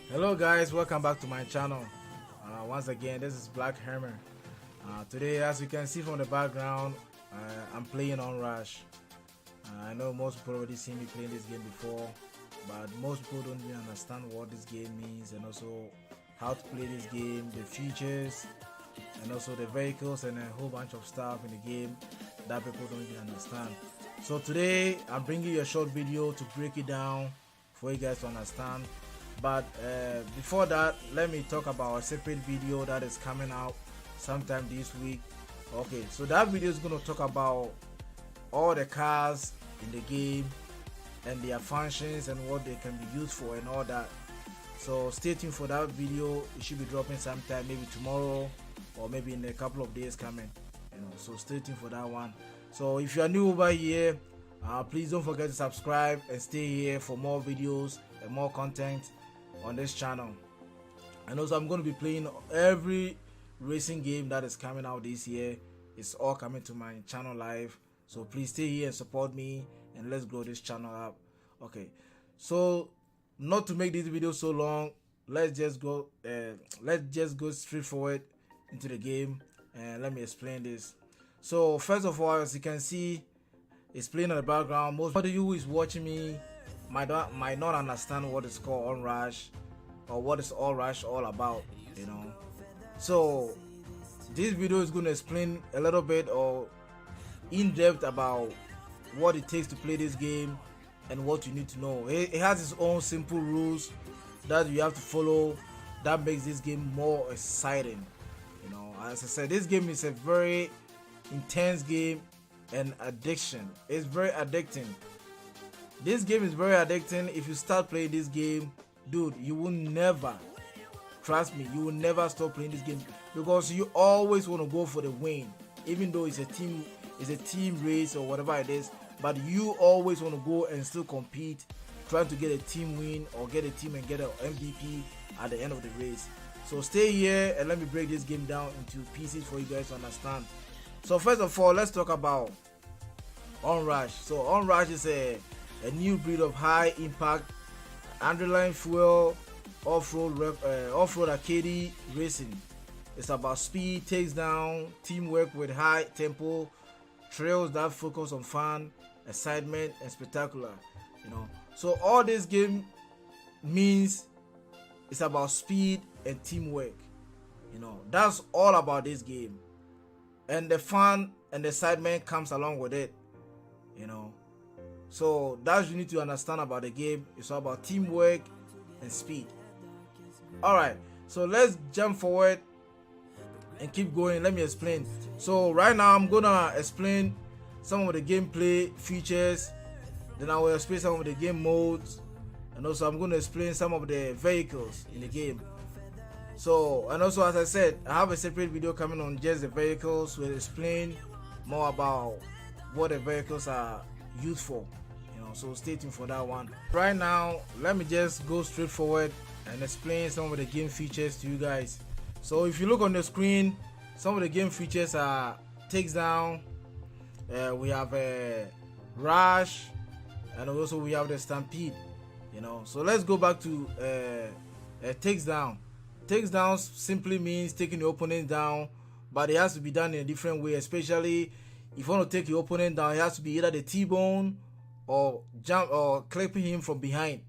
Hello guys, welcome back to my channel. Once again, this is Black Hammer. Today, as you can see from the background, I'm playing Onrush. I know most people already seen me playing this game before, but most people don't even understand what this game means and also how to play this game, the features, and also the vehicles and a whole bunch of stuff in the game that people don't even understand. So today, I'm bringing you a short video to break it down for you guys to understand. But before that, let me talk about a separate video that is coming out sometime this week. Okay, so that video is going to talk about all the cars in the game and their functions and what they can be used for and all that. So stay tuned for that video. It should be dropping sometime, maybe tomorrow or maybe in a couple of days coming, so stay tuned for that one. So if you are new over here, please don't forget to subscribe and stay here for more videos and more content on this channel. And also, I'm going to be playing every racing game that is coming out this year. It's all coming to my channel live, so please stay here and support me and let's grow this channel up. Okay, so not to make this video so long, let's just go straight forward into the game and let me explain this. So first of all, as you can see, it's playing in the background. Most of you who is watching me might not understand what is called Onrush or what is Onrush all about, So this video is going to explain a little bit or in depth about what it takes to play this game and what you need to know. It has its own simple rules that you have to follow that makes this game more exciting. As I said, this game is a very intense game and addiction. It's very addicting. This game is very addicting. If you start playing this game, dude, you will never, trust me, you will never stop playing this game because you always want to go for the win, even though it's a team race or whatever it is, but you always want to go and still compete, trying to get a team win or get a team and get an MVP at the end of the race. So stay here and let me break this game down into pieces for you guys to understand. So first of all, let's talk about Onrush. So Onrush is a new breed of high impact underline fuel off-road arcade racing. It's about speed, takes down, teamwork with high tempo, trails that focus on fun, excitement, and spectacular. So all this game means it's about speed and teamwork. That's all about this game, and the fun and the excitement comes along with it. So that's you need to understand about the game. It's all about teamwork and speed. Alright, so let's jump forward and keep going. Let me explain. So right now I'm gonna explain some of the gameplay features, then I will explain some of the game modes, and also I'm going to explain some of the vehicles in the game. So, and also as I said, I have a separate video coming on just the vehicles. We'll explain more about what the vehicles are used for, so stay tuned for that one. Right now, let me just go straight forward and explain some of the game features to you guys. So if you look on the screen, some of the game features are takes down, we have a rush, and also we have the stampede. So let's go back to takes down. Takes down simply means taking the opponent down, but it has to be done in a different way. Especially if you want to take your opponent down, it has to be either the T-bone or jump or clipping him from behind.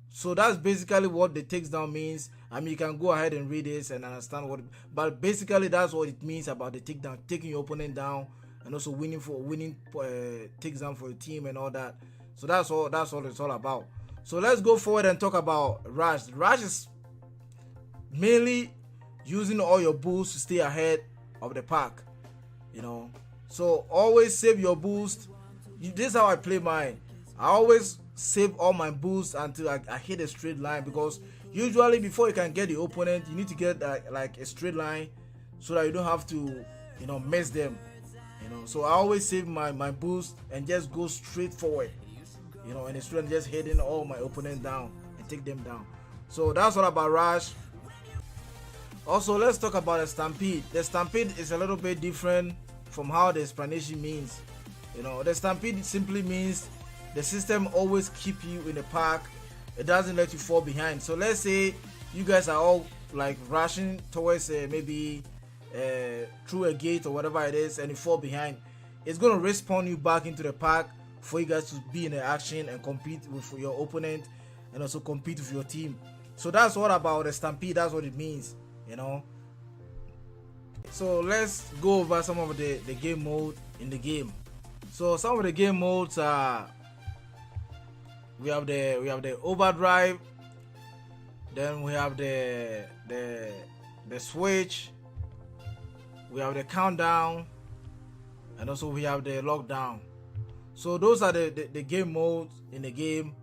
So that's basically what the takes down means. I mean, you can go ahead and read this and understand what, but basically that's what it means about the takedown, taking your opponent down, and also winning takes down for your team and all that. So that's all it's all about. So let's go forward and talk about rush. Rush is mainly using all your boosts to stay ahead of the pack. So always save your boost. This is how I play mine. I always save all my boosts until I hit a straight line, because usually before you can get the opponent, you need to get like a straight line so that you don't have to mess them. So I always save my boost and just go straight forward, and it's just hitting all my opponents down and take them down. So that's all about rush. Also, let's talk about the stampede. The stampede is a little bit different from how the explanation means. The stampede simply means the system always keep you in the park. It doesn't let you fall behind. So let's say you guys are all like rushing towards maybe through a gate or whatever it is, and you fall behind. It's going to respawn you back into the park for you guys to be in the action and compete with your opponent, and also compete with your team. So that's what about the stampede. That's what it means. So let's go over some of the game mode in the game. So some of the game modes are, we have the overdrive, then we have the switch, we have the countdown, and also we have the lockdown. So those are the game modes in the game,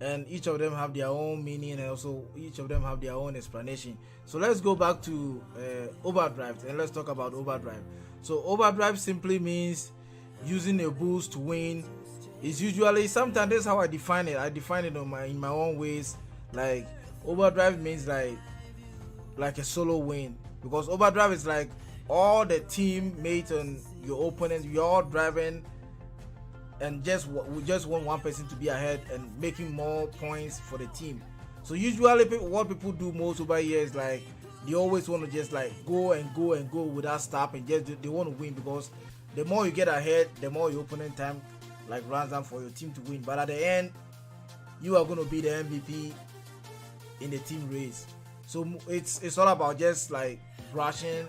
and each of them have their own meaning, and also each of them have their own explanation. So let's go back to overdrive, and let's talk about overdrive. So overdrive simply means using a boost to win. It's usually, sometimes that's how I define it. I define it in my own ways. Like overdrive means like a solo win, because overdrive is like all the teammates and your opponent, you're all driving, and we just want one person to be ahead and making more points for the team. So usually what people do most over here is like they always want to just like go and go and go without stopping. They want to win, because the more you get ahead, the more your opponent time like runs down for your team to win. But at the end, you are going to be the MVP in the team race. So it's all about just like rushing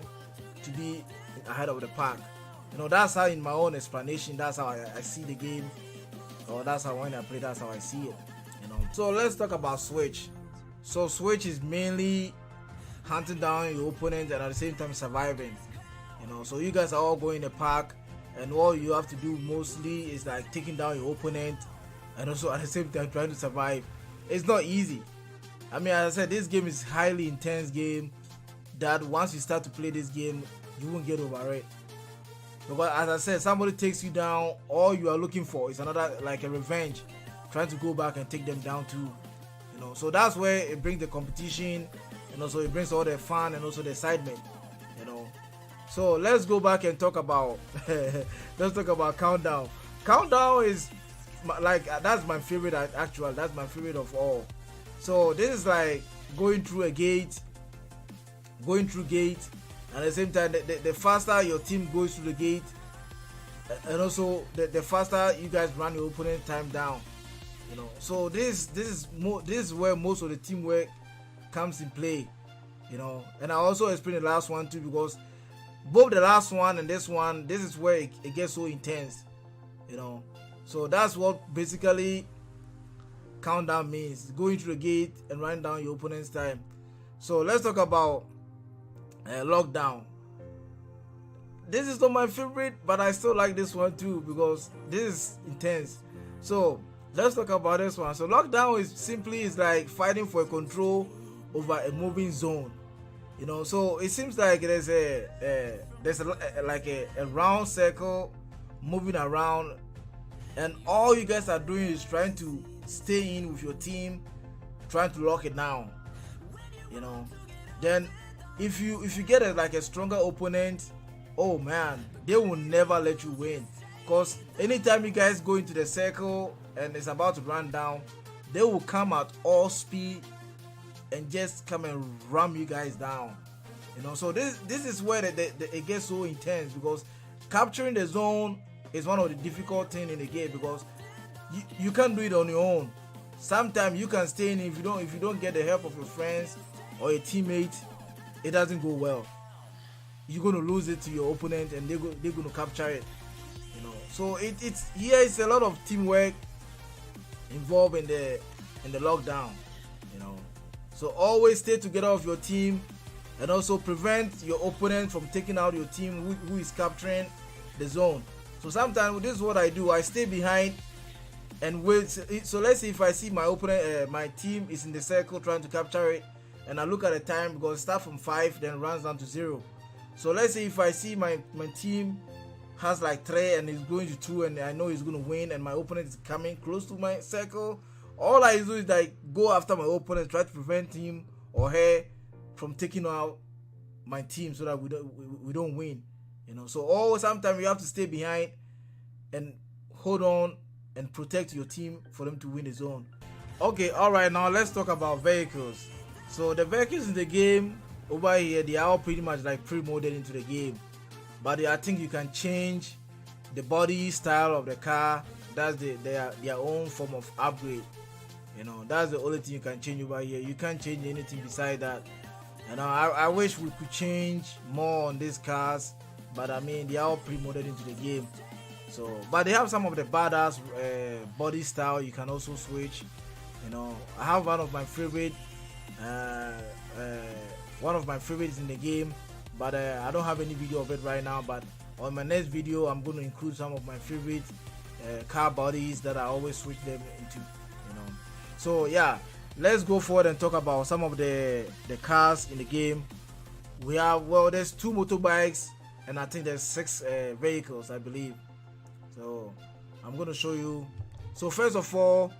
to be ahead of the pack. That's how, in my own explanation, that's how I see the game, or that's how when I play, that's how I see it. So let's talk about switch. So switch is mainly hunting down your opponent and at the same time surviving. So you guys are all going in the park, and all you have to do mostly is like taking down your opponent, and also at the same time trying to survive. It's not easy. I mean, as I said, this game is highly intense game that once you start to play this game, you won't get over it. Because as I said, somebody takes you down, all you are looking for is another, like a revenge, trying to go back and take them down too. So that's where it brings the competition, and also it brings all the fun and also the excitement. So let's go back and talk about let's talk about countdown. Countdown is like, that's my favorite. Actually, that's my favorite of all. So this is like going through gate, and at the same time, the faster your team goes through the gate, and also the faster you guys run your opponent time down. So this is where most of the teamwork comes in play. And I also explained the last one too, because both the last one and this one, this is where it gets so intense. So that's what basically countdown means: going through the gate and running down your opponent's time. So let's talk about lockdown. This is not my favorite, but I still like this one too, because this is intense. So let's talk about this one. So lockdown is like fighting for control over a moving zone. So it seems like there's a round circle moving around, and all you guys are doing is trying to stay in with your team, trying to lock it down. Then if you get a stronger opponent, oh man, they will never let you win, because anytime you guys go into the circle and it's about to run down, they will come at all speed and just come and ram you guys down. So this is where it gets so intense, because capturing the zone is one of the difficult things in the game, because you can't do it on your own. Sometimes you can stay in, if you don't get the help of your friends or your teammates, it doesn't go well. You're going to lose it to your opponent, and they're going to capture it. So it's a lot of teamwork involved in the lockdown. So always stay together with your team, and also prevent your opponent from taking out your team who is capturing the zone. So sometimes this is what I do: I stay behind and wait. So let's say if I see my opponent, my team is in the circle trying to capture it, and I look at the time, because it starts from 5 then runs down to 0. So let's say if I see my team has like 3 and is going to 2, and I know he's going to win, and my opponent is coming close to my circle, all I do is like go after my opponent, try to prevent him or her from taking out my team so that we don't win. So sometimes you have to stay behind and hold on and protect your team for them to win the zone. Okay, all right, now let's talk about vehicles. So the vehicles in the game over here, they are all pretty much like pre-molded into the game, but I think you can change the body style of the car. That's their own form of upgrade. That's the only thing you can change over here. You can't change anything beside that. I wish we could change more on these cars, but I mean, they are all pre-molded into the game. So, but they have some of the badass body style you can also switch. I have one of my favorite favorites in the game, but I don't have any video of it right now. But on my next video, I'm going to include some of my favorite car bodies that I always switch them into. So yeah, let's go forward and talk about some of the cars in the game. We have, well, there's 2 motorbikes, and I think there's 6 vehicles, I believe. So I'm going to show you. So first of all,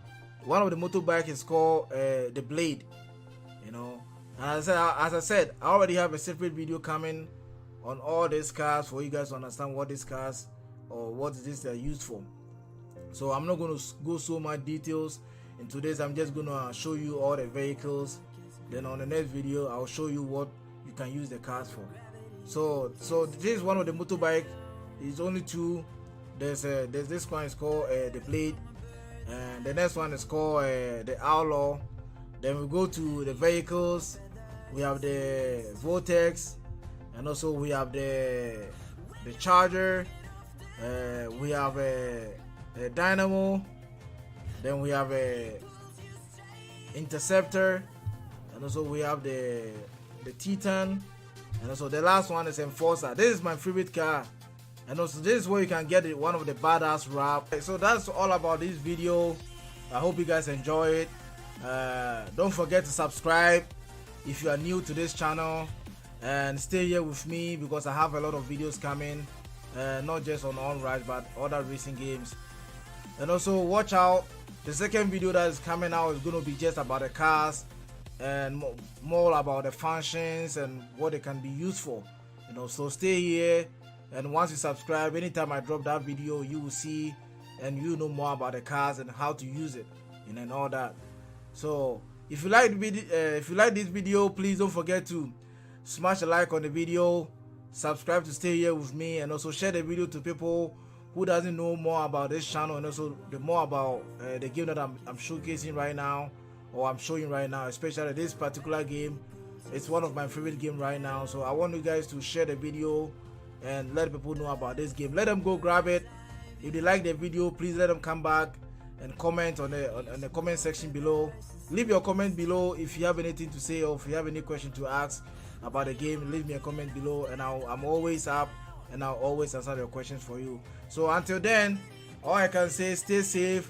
one of the motorbike is called the Blade. And as I said, I already have a separate video coming on all these cars for you guys to understand what these cars or what it is they're used for. So I'm not going to go so much details into this. I'm just going to show you all the vehicles. Then on the next video, I'll show you what you can use the cars for. So this is one of the motorbike. It's only 2. There's this one is called the Blade, and the next one is called the Outlaw. Then we go to the vehicles. We have the Vortex, and also we have the Charger. We have a Dynamo. Then we have a Interceptor, and also we have the Titan, and also the last one is Enforcer. This is my favorite car, and also this is where you can get one of the badass wrap. So that's all about this video. I hope you guys enjoy it. Don't forget to subscribe if you are new to this channel, and stay here with me because I have a lot of videos coming, not just on Onrush but other racing games. And also watch out, the second video that is coming out is going to be just about the cars and more about the functions and what they can be used for. So stay here, and once you subscribe, anytime I drop that video, you will see and you know more about the cars and how to use it and all that. So if you like this video, please don't forget to smash a like on the video, subscribe to stay here with me, and also share the video to people who doesn't know more about this channel and also the more about the game that I'm showcasing right now, or I'm showing right now. Especially this particular game, it's one of my favorite game right now. So I want you guys to share the video and let people know about this game. Let them go grab it. If they like the video, please let them come back and comment on the comment section below. Leave your comment below if you have anything to say, or if you have any question to ask about the game. Leave me a comment below, and I'm always up, and I'll always answer your questions for you. So until then, all I can say is stay safe.